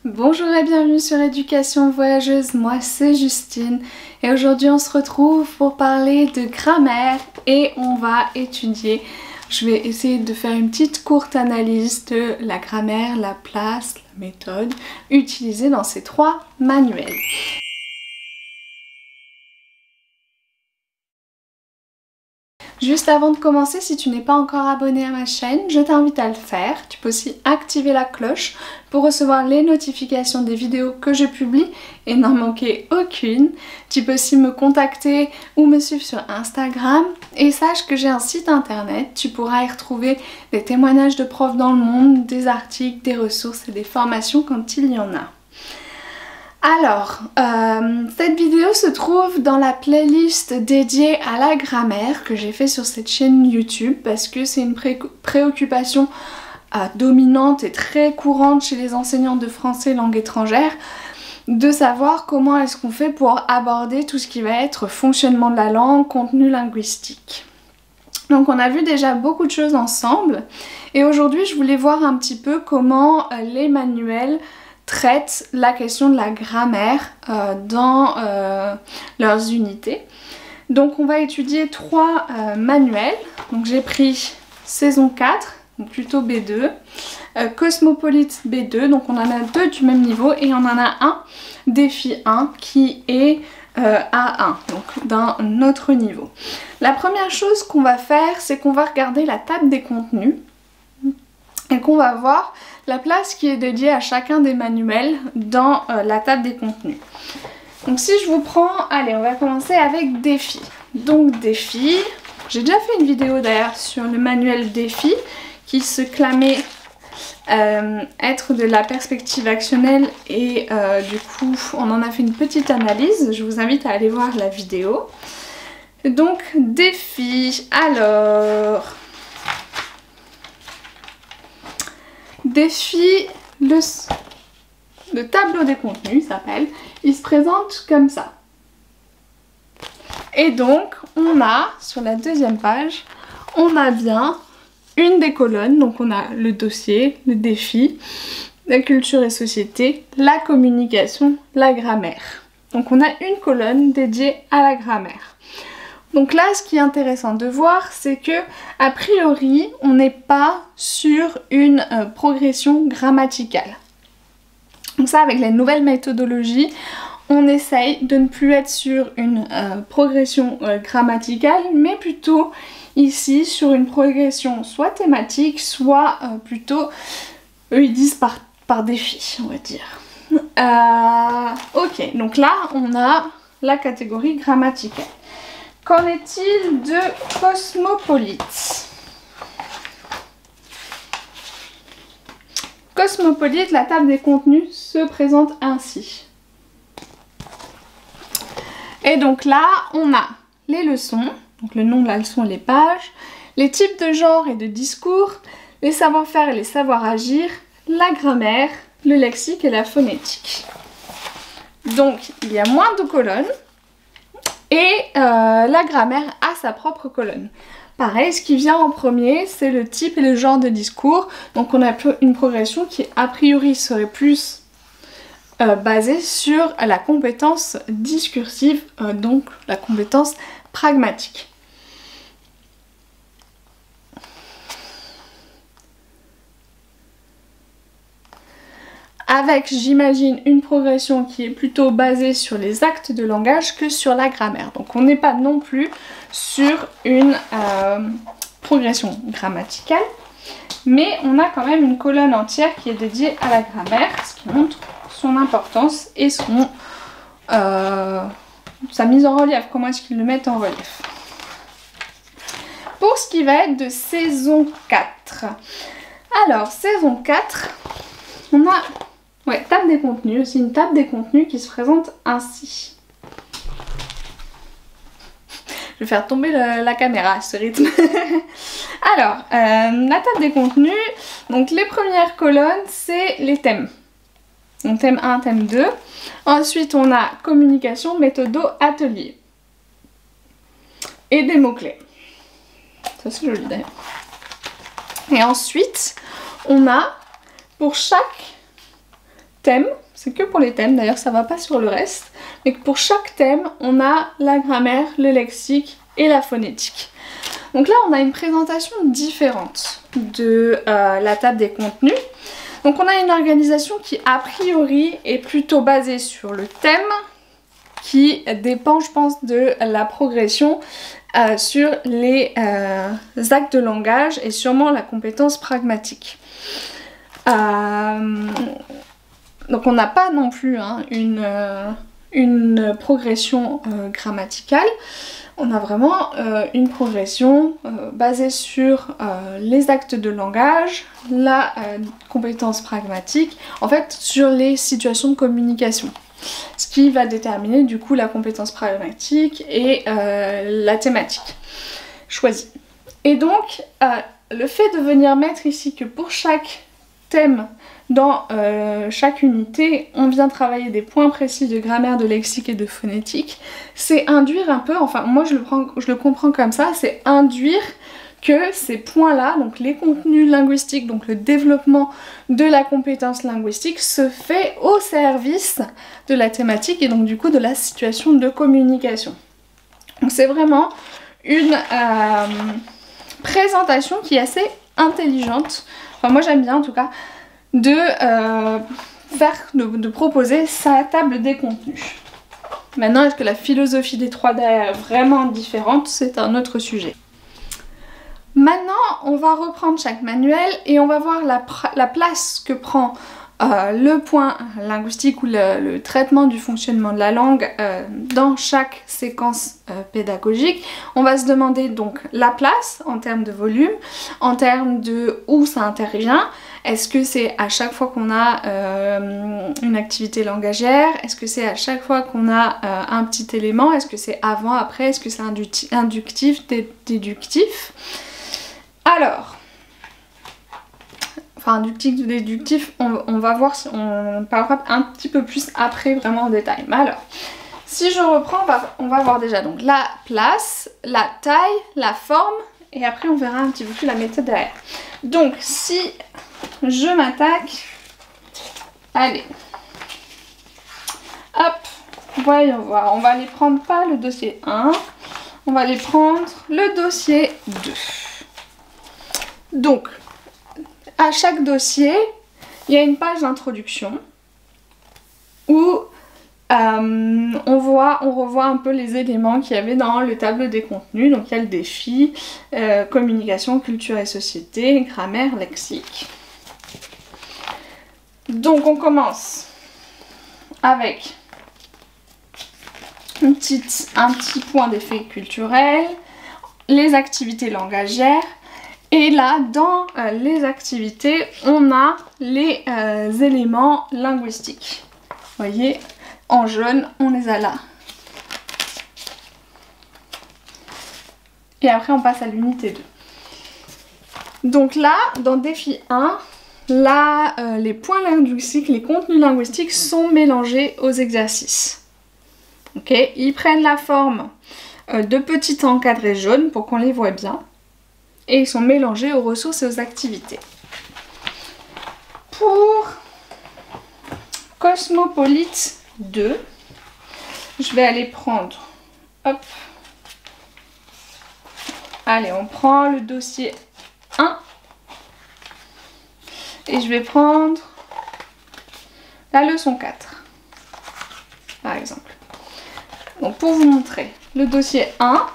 Bonjour et bienvenue sur Éducation Voyageuse, moi c'est Justine et aujourd'hui on se retrouve pour parler de grammaire et on va étudier, je vais essayer de faire une petite courte analyse de la grammaire, la place, la méthode utilisée dans ces trois manuels. Juste avant de commencer, si tu n'es pas encore abonné à ma chaîne, je t'invite à le faire. Tu peux aussi activer la cloche pour recevoir les notifications des vidéos que je publie et n'en manquer aucune. Tu peux aussi me contacter ou me suivre sur Instagram. Et sache que j'ai un site internet, tu pourras y retrouver des témoignages de profs dans le monde, des articles, des ressources et des formations quand il y en a. Alors, cette vidéo se trouve dans la playlist dédiée à la grammaire que j'ai fait sur cette chaîne YouTube parce que c'est une préoccupation dominante et très courante chez les enseignants de français langue étrangère de savoir comment est-ce qu'on fait pour aborder tout ce qui va être fonctionnement de la langue, contenu linguistique. Donc on a vu déjà beaucoup de choses ensemble et aujourd'hui je voulais voir un petit peu comment les manuels traitent la question de la grammaire dans leurs unités. Donc on va étudier trois manuels. Donc j'ai pris saison 4, donc plutôt B2, Cosmopolite B2, donc on en a deux du même niveau et on en a un, défi 1, qui est A1, donc d'un autre niveau. La première chose qu'on va faire, c'est qu'on va regarder la table des contenus et qu'on va voir la place qui est dédiée à chacun des manuels dans la table des contenus. Donc si je vous prends, allez on va commencer avec défi. Donc défi, j'ai déjà fait une vidéo d'ailleurs sur le manuel défi qui se clamait être de la perspective actionnelle et du coup on en a fait une petite analyse, je vous invite à aller voir la vidéo. Donc défi, alors... Défi, le tableau des contenus s'appelle, il se présente comme ça. Et donc on a, sur la deuxième page, on a bien une des colonnes, donc on a le dossier, le défi, la culture et société, la communication, la grammaire. Donc on a une colonne dédiée à la grammaire. Donc là, ce qui est intéressant de voir, c'est que a priori, on n'est pas sur une progression grammaticale. Donc ça, avec les nouvelles méthodologies, on essaye de ne plus être sur une progression grammaticale, mais plutôt ici sur une progression soit thématique, soit plutôt, eux ils disent par défi, on va dire. Ok, donc là, on a la catégorie grammaticale. Qu'en est-il de Cosmopolite? Cosmopolite, la table des contenus se présente ainsi. Et donc là, on a les leçons, donc le nom de la leçon et les pages, les types de genre et de discours, les savoir-faire et les savoir-agir, la grammaire, le lexique et la phonétique. Donc, il y a moins de colonnes. Et la grammaire a sa propre colonne. Pareil, ce qui vient en premier, c'est le type et le genre de discours. Donc on a une progression qui a priori serait plus basée sur la compétence discursive, donc la compétence pragmatique. Avec, j'imagine, une progression qui est plutôt basée sur les actes de langage que sur la grammaire. Donc on n'est pas non plus sur une progression grammaticale, mais on a quand même une colonne entière qui est dédiée à la grammaire, ce qui montre son importance et sa mise en relief, comment est-ce qu'ils le mettent en relief. Pour ce qui va être de saison 4. Alors, saison 4, on a... Ouais, table des contenus, aussi une table des contenus qui se présente ainsi. Je vais faire tomber la caméra à ce rythme. Alors, la table des contenus, donc les premières colonnes, c'est les thèmes. Donc thème 1, thème 2. Ensuite, on a communication, méthodo, atelier. Et des mots-clés. Ça, c'est joli d'ailleurs. Et ensuite, on a, pour chaque thème, c'est que pour les thèmes, d'ailleurs ça va pas sur le reste, mais que pour chaque thème, on a la grammaire, le lexique et la phonétique. Donc là, on a une présentation différente de la table des contenus. Donc on a une organisation qui, a priori, est plutôt basée sur le thème, qui dépend, je pense, de la progression sur les actes de langage et sûrement la compétence pragmatique. Donc on n'a pas non plus hein, une progression grammaticale. On a vraiment une progression basée sur les actes de langage, la compétence pragmatique, en fait sur les situations de communication. Ce qui va déterminer du coup la compétence pragmatique et la thématique choisie. Et donc le fait de venir mettre ici que pour chaque thème dans chaque unité, on vient travailler des points précis de grammaire, de lexique et de phonétique, c'est induire un peu, enfin moi je le comprends comme ça, c'est induire que ces points-là, donc les contenus linguistiques, donc le développement de la compétence linguistique, se fait au service de la thématique et donc du coup de la situation de communication. Donc c'est vraiment une présentation qui est assez intelligente, enfin moi j'aime bien en tout cas, de proposer sa table des contenus. Maintenant, est-ce que la philosophie des 3D est vraiment différente? C'est un autre sujet. Maintenant, on va reprendre chaque manuel et on va voir la place que prend le point linguistique ou le traitement du fonctionnement de la langue dans chaque séquence pédagogique. On va se demander donc la place en termes de volume, en termes de où ça intervient. Est-ce que c'est à chaque fois qu'on a une activité langagière? Est-ce que c'est à chaque fois qu'on a un petit élément? Est-ce que c'est avant, après? Est-ce que c'est inductif, déductif? Alors, enfin inductif ou déductif, on va voir si on parlera un petit peu plus après vraiment en détail. Mais alors, si je reprends, on va voir déjà donc la place, la taille, la forme et après on verra un petit peu plus la méthode derrière. Donc si je m'attaque, allez, hop, voyons voir, on va aller prendre pas le dossier 1, on va aller prendre le dossier 2. Donc, à chaque dossier, il y a une page d'introduction où on revoit un peu les éléments qu'il y avait dans le tableau des contenus. Donc il y a le défi, communication, culture et société, grammaire, lexique. Donc on commence avec un petit point d'effet culturel, les activités langagières. Et là, dans les activités, on a les éléments linguistiques. Vous voyez, en jaune, on les a là. Et après, on passe à l'unité 2. Donc là, dans défi 1, là, les points linguistiques, les contenus linguistiques sont mélangés aux exercices. Okay, ils prennent la forme de petits encadrés jaunes pour qu'on les voit bien. Et ils sont mélangés aux ressources et aux activités. Pour Cosmopolite 2, je vais aller prendre, hop, allez, on prend le dossier 1 et je vais prendre la leçon 4, par exemple. Donc pour vous montrer le dossier 1,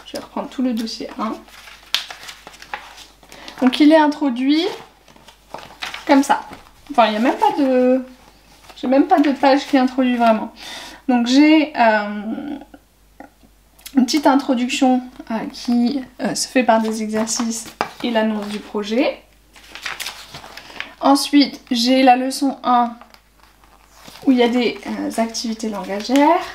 je vais reprendre tout le dossier 1. Donc il est introduit comme ça. Enfin, il n'y a même pas de... J'ai même pas de page qui est introduite vraiment. Donc j'ai une petite introduction qui se fait par des exercices et l'annonce du projet. Ensuite, j'ai la leçon 1 où il y a des activités langagières.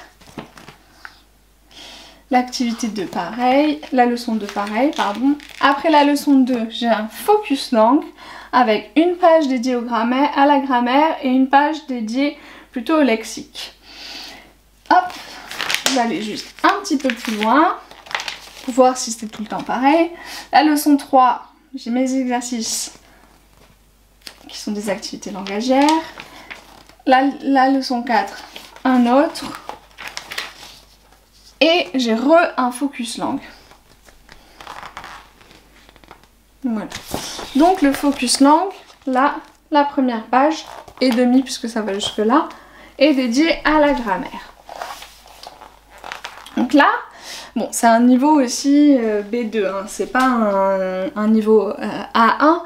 L'activité 2 pareil, la leçon 2 pareil, pardon. Après la leçon 2, j'ai un focus langue avec une page dédiée à la grammaire et une page dédiée plutôt au lexique. Hop, je vais aller juste un petit peu plus loin pour voir si c'est tout le temps pareil. La leçon 3, j'ai mes exercices qui sont des activités langagières. La leçon 4, un autre. Et j'ai un focus langue. Voilà. Donc le focus langue, là, la première page et demie, puisque ça va jusque là, est dédiée à la grammaire. Donc là, bon, c'est un niveau aussi B2, hein, c'est pas un niveau A1.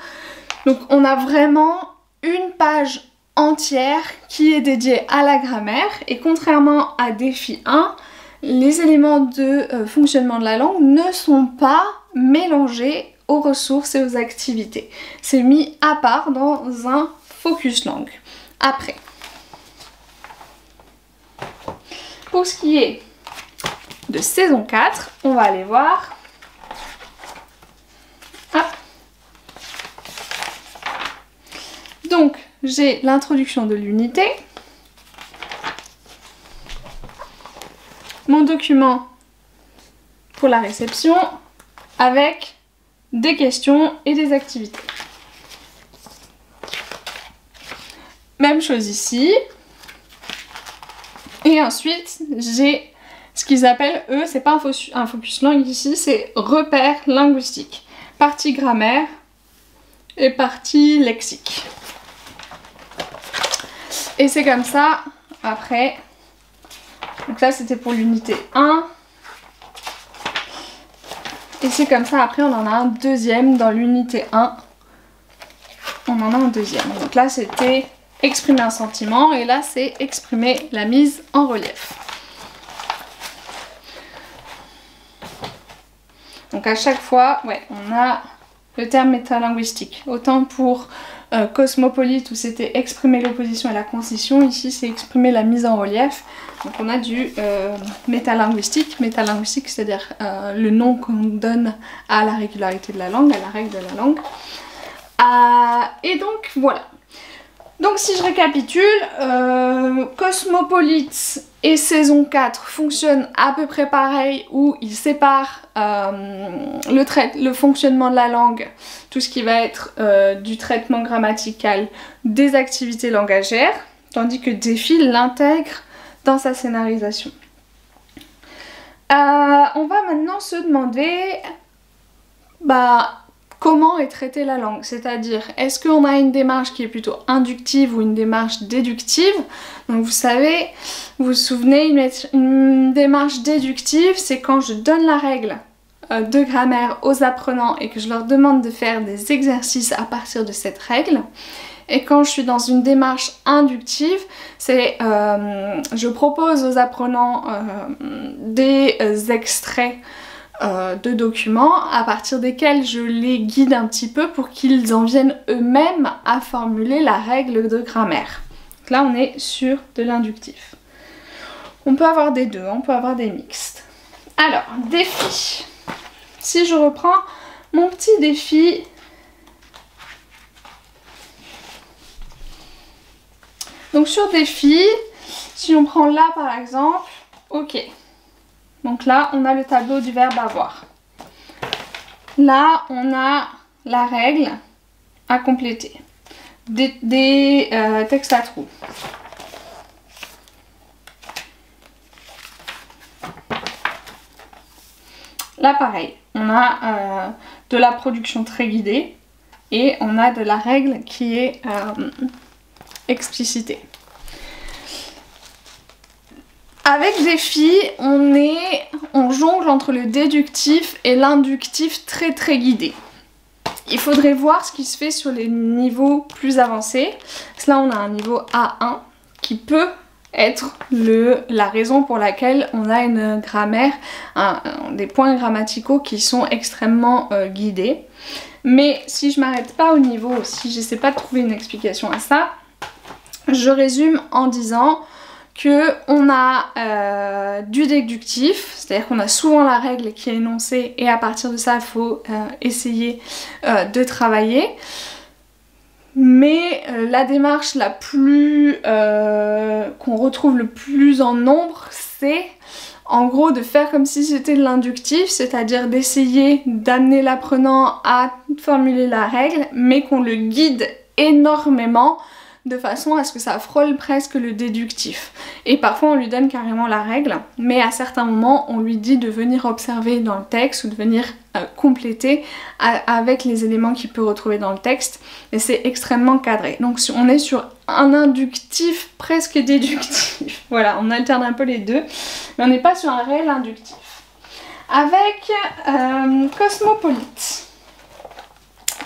Donc on a vraiment une page entière qui est dédiée à la grammaire, et contrairement à défi 1, les éléments de fonctionnement de la langue ne sont pas mélangés aux ressources et aux activités. C'est mis à part dans un focus langue. Après, pour ce qui est de saison 4, on va aller voir. Hop. Donc, j'ai l'introduction de l'unité, mon document pour la réception avec des questions et des activités. Même chose ici. Et ensuite, j'ai ce qu'ils appellent, eux, c'est pas un focus langue ici, c'est repères linguistiques. Partie grammaire et partie lexique. Et c'est comme ça, après, donc là c'était pour l'unité 1. Et c'est comme ça, après on en a un deuxième dans l'unité 1. On en a un deuxième. Donc là c'était exprimer un sentiment et là c'est exprimer la mise en relief. Donc à chaque fois, ouais, on a le terme métalinguistique. Autant pour Cosmopolite où c'était exprimer l'opposition et la concision, ici c'est exprimer la mise en relief. Donc on a du métalinguistique. Métalinguistique, c'est-à-dire le nom qu'on donne à la régularité de la langue, à la règle de la langue. Et donc voilà. Donc si je récapitule, Cosmopolite et saison 4 fonctionnent à peu près pareil, où ils séparent le fonctionnement de la langue, tout ce qui va être du traitement grammatical, des activités langagières, tandis que Défi l'intègre dans sa scénarisation. On va maintenant se demander comment est traitée la langue, c'est-à-dire est-ce qu'on a une démarche qui est plutôt inductive ou une démarche déductive. Donc vous savez, vous vous souvenez, une démarche déductive, c'est quand je donne la règle de grammaire aux apprenants et que je leur demande de faire des exercices à partir de cette règle. Et quand je suis dans une démarche inductive, c'est je propose aux apprenants des extraits de documents à partir desquels je les guide un petit peu pour qu'ils en viennent eux-mêmes à formuler la règle de grammaire. Donc là on est sur de l'inductif. On peut avoir des deux, on peut avoir des mixtes. Alors, défi. Si je reprends mon petit défi, donc sur défi, si on prend là par exemple, ok. Donc là, on a le tableau du verbe avoir. Là, on a la règle à compléter. Des textes à trous. Là, pareil, on a de la production très guidée et on a de la règle qui est explicitée. Avec Défi, on jongle entre le déductif et l'inductif très très guidé. Il faudrait voir ce qui se fait sur les niveaux plus avancés. Là, on a un niveau A1 qui peut être la raison pour laquelle on a une grammaire, des points grammaticaux qui sont extrêmement guidés. Mais si je m'arrête pas au niveau, si j'essaie pas de trouver une explication à ça, je résume en disant qu'on a du déductif, c'est-à-dire qu'on a souvent la règle qui est énoncée et à partir de ça il faut essayer de travailler. Mais la démarche la plus qu'on retrouve le plus en nombre, c'est en gros de faire comme si c'était de l'inductif, c'est-à-dire d'essayer d'amener l'apprenant à formuler la règle, mais qu'on le guide énormément de façon à ce que ça frôle presque le déductif. Et parfois on lui donne carrément la règle, mais à certains moments on lui dit de venir observer dans le texte ou de venir compléter avec les éléments qu'il peut retrouver dans le texte, et c'est extrêmement cadré. Donc on est sur un inductif presque déductif. Voilà, on alterne un peu les deux, mais on n'est pas sur un réel inductif. Avec Cosmopolite.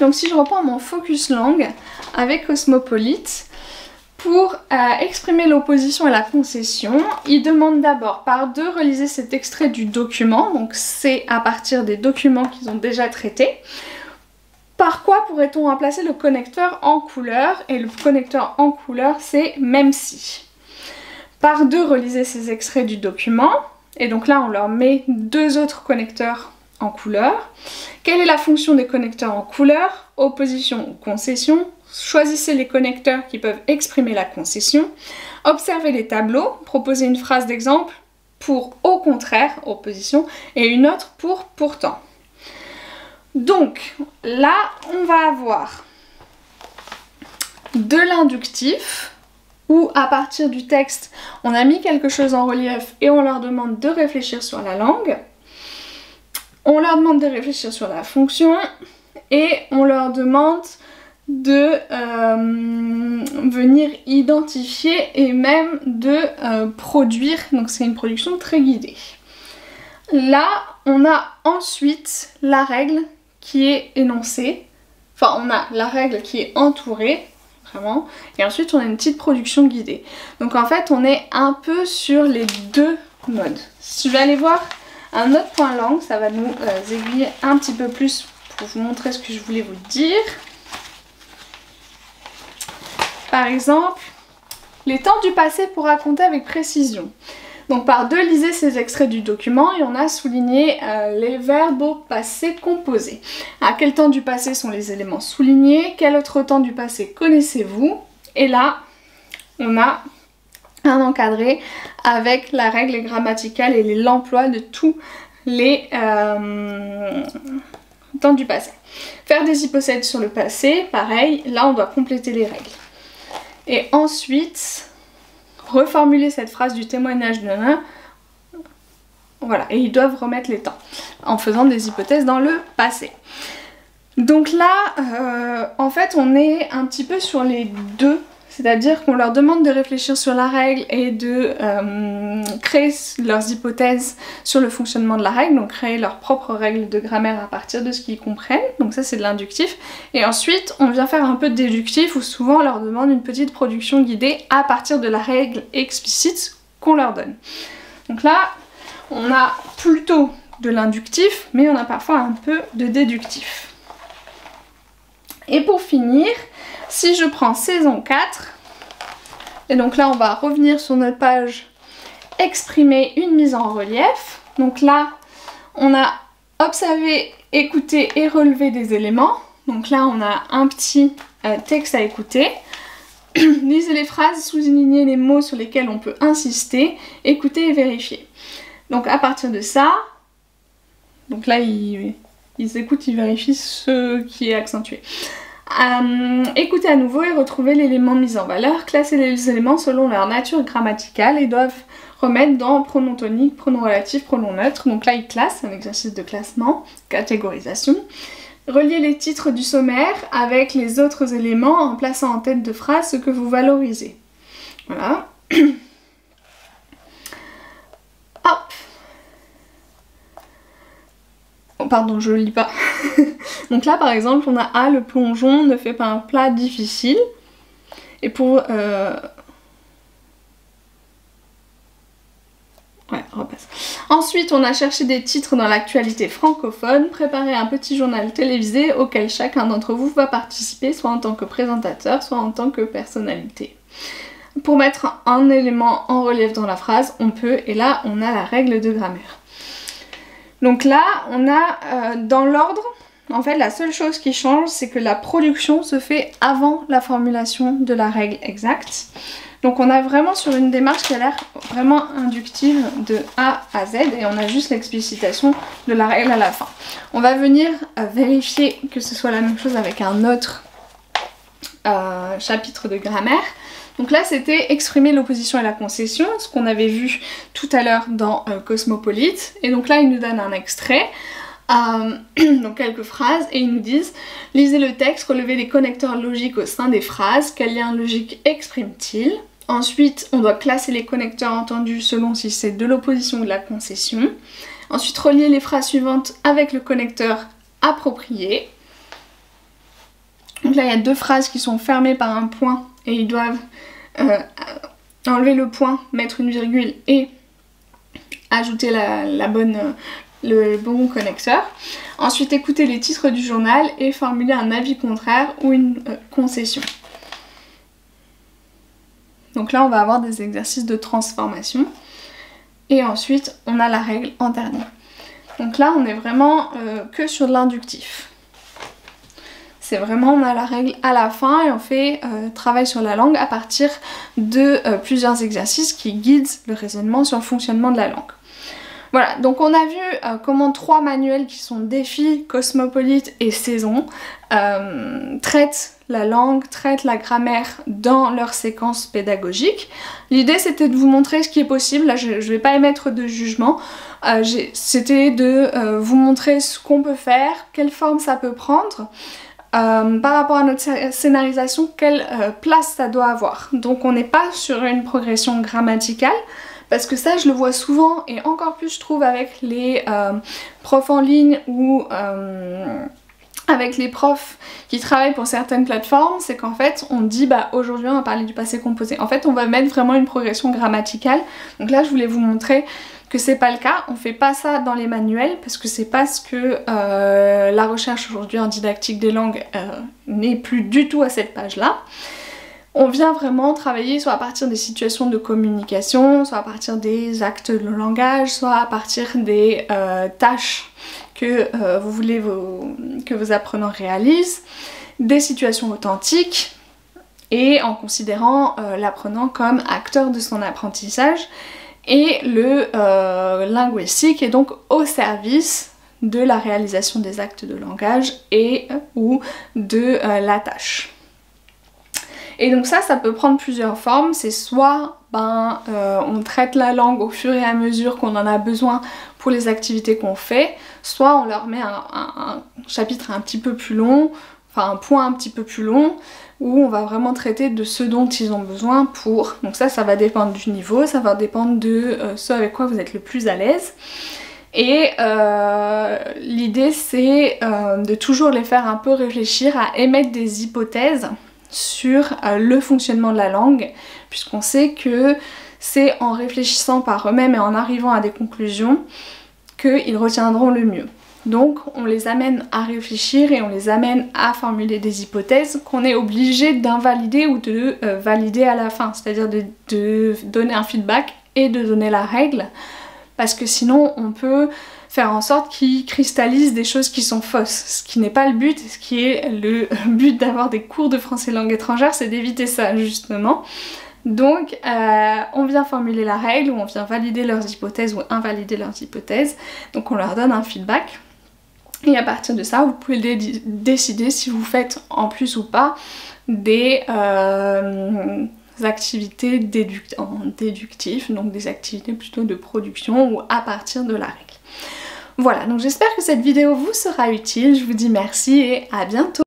Donc si je reprends mon focus langue avec Cosmopolite, pour exprimer l'opposition et la concession, il demande d'abord par deux reliser cet extrait du document, donc c'est à partir des documents qu'ils ont déjà traités. Par quoi pourrait-on remplacer le connecteur en couleur? Et le connecteur en couleur, c'est même si. Par deux reliser ces extraits du document, et donc là on leur met deux autres connecteurs en couleur. Quelle est la fonction des connecteurs en couleur? Opposition ou concession. Choisissez les connecteurs qui peuvent exprimer la concession. Observez les tableaux. Proposez une phrase d'exemple pour au contraire, opposition, et une autre pour pourtant. Donc là, on va avoir de l'inductif, où à partir du texte, on a mis quelque chose en relief et on leur demande de réfléchir sur la langue. On leur demande de réfléchir sur la fonction et on leur demande de venir identifier et même de produire, donc c'est une production très guidée. Là, on a ensuite la règle qui est énoncée, enfin on a la règle qui est entourée, vraiment, et ensuite on a une petite production guidée. Donc en fait on est un peu sur les deux modes. Si je vais aller voir un autre point langue, ça va nous aiguiller un petit peu plus pour vous montrer ce que je voulais vous dire. Par exemple, les temps du passé pour raconter avec précision. Donc par deux, lisez ces extraits du document et on a souligné les verbes au passé composé. À quel temps du passé sont les éléments soulignés? Quel autre temps du passé connaissez-vous? Et là, on a un encadré avec la règle grammaticale et l'emploi de tous les temps du passé. Faire des hypothèses sur le passé, pareil, là on doit compléter les règles. Et ensuite, reformuler cette phrase du témoignage de l'un. Voilà, et ils doivent remettre les temps en faisant des hypothèses dans le passé. Donc là, en fait, on est un petit peu sur les deux. C'est-à-dire qu'on leur demande de réfléchir sur la règle et de créer leurs hypothèses sur le fonctionnement de la règle, donc créer leurs propres règles de grammaire à partir de ce qu'ils comprennent, donc ça c'est de l'inductif. Et ensuite on vient faire un peu de déductif où souvent on leur demande une petite production guidée à partir de la règle explicite qu'on leur donne. Donc là on a plutôt de l'inductif, mais on a parfois un peu de déductif. Et pour finir, si je prends saison 4, et donc là on va revenir sur notre page exprimer une mise en relief. Donc là on a observé, écouté et relevé des éléments. Donc là on a un petit texte à écouter. Lisez les phrases, soulignez les mots sur lesquels on peut insister, écoutez et vérifiez. Donc à partir de ça, donc là ils écoutent, ils vérifient ce qui est accentué. Écoutez à nouveau et retrouvez l'élément mis en valeur, classez les éléments selon leur nature grammaticale et doivent remettre dans pronom tonique, pronom relatif, pronom neutre. Donc là ils classent, un exercice de classement, catégorisation. Reliez les titres du sommaire avec les autres éléments en plaçant en tête de phrase ce que vous valorisez. Voilà. Hop. Oh, pardon, je ne lis pas. Donc là par exemple on a A, le plongeon ne fait pas un plat difficile. Et pour... Ouais, repasse. Ensuite on a cherché des titres dans l'actualité francophone, préparé un petit journal télévisé auquel chacun d'entre vous va participer, soit en tant que présentateur, soit en tant que personnalité. Pour mettre un élément en relief dans la phrase, on peut, et là on a la règle de grammaire. Donc là on a dans l'ordre, en fait la seule chose qui change c'est que la production se fait avant la formulation de la règle exacte. Donc on a vraiment sur une démarche qui a l'air vraiment inductive de A à Z et on a juste l'explicitation de la règle à la fin. On va venir vérifier que ce soit la même chose avec un autre chapitre de grammaire. Donc là c'était exprimer l'opposition et la concession, ce qu'on avait vu tout à l'heure dans Cosmopolite. Et donc là il nous donne un extrait, donc quelques phrases, et ils nous disent « Lisez le texte, relevez les connecteurs logiques au sein des phrases, quel lien logique exprime-t-il ?» Ensuite, on doit classer les connecteurs entendus selon si c'est de l'opposition ou de la concession. Ensuite, relier les phrases suivantes avec le connecteur approprié. Donc là, il y a deux phrases qui sont fermées par un point et ils doivent enlever le point, mettre une virgule et ajouter le bon connecteur. Ensuite, écouter les titres du journal et formuler un avis contraire ou une concession. Donc là, on va avoir des exercices de transformation. Et ensuite, on a la règle en dernier. Donc là, on est vraiment que sur de l'inductif. C'est vraiment, on a la règle à la fin et on fait travail sur la langue à partir de plusieurs exercices qui guident le raisonnement sur le fonctionnement de la langue. Voilà, donc on a vu comment 3 manuels qui sont Défi, Cosmopolite et Saison traitent la langue, traitent la grammaire dans leur séquence pédagogique. L'idée c'était de vous montrer ce qui est possible, là je ne vais pas émettre de jugement, c'était de vous montrer ce qu'on peut faire, quelle forme ça peut prendre, par rapport à notre scénarisation, quelle place ça doit avoir. Donc on n'est pas sur une progression grammaticale, parce que ça je le vois souvent et encore plus je trouve avec les profs en ligne ou avec les profs qui travaillent pour certaines plateformes, c'est qu'en fait on dit bah aujourd'hui on va parler du passé composé. En fait on va mettre vraiment une progression grammaticale. Donc là je voulais vous montrer que c'est pas le cas, on fait pas ça dans les manuels parce que c'est pas ce que la recherche aujourd'hui en didactique des langues n'est plus du tout à cette page là. On vient vraiment travailler soit à partir des situations de communication, soit à partir des actes de langage, soit à partir des tâches que vous voulez que vos apprenants réalisent, des situations authentiques, et en considérant l'apprenant comme acteur de son apprentissage, et le linguistique est donc au service de la réalisation des actes de langage et ou de la tâche. Et donc ça peut prendre plusieurs formes, c'est soit on traite la langue au fur et à mesure qu'on en a besoin pour les activités qu'on fait, soit on leur met un chapitre un petit peu plus long, enfin un point un petit peu plus long, où on va vraiment traiter de ce dont ils ont besoin pour... Donc ça va dépendre du niveau, ça va dépendre de ce avec quoi vous êtes le plus à l'aise. Et l'idée c'est de toujours les faire un peu réfléchir, à émettre des hypothèses sur le fonctionnement de la langue, puisqu'on sait que c'est en réfléchissant par eux-mêmes et en arrivant à des conclusions qu'ils retiendront le mieux. Donc on les amène à réfléchir et on les amène à formuler des hypothèses qu'on est obligé d'invalider ou de valider à la fin, c'est-à-dire de donner un feedback et de donner la règle, parce que sinon on peut faire en sorte qu'ils cristallisent des choses qui sont fausses, ce qui n'est pas le but, ce qui est le but d'avoir des cours de français langue étrangère, c'est d'éviter ça justement. Donc on vient formuler la règle, ou on vient valider leurs hypothèses ou invalider leurs hypothèses, donc on leur donne un feedback, et à partir de ça vous pouvez décider si vous faites en plus ou pas des activités déductives, donc des activités plutôt de production ou à partir de la règle. Voilà, donc j'espère que cette vidéo vous sera utile, je vous dis merci et à bientôt.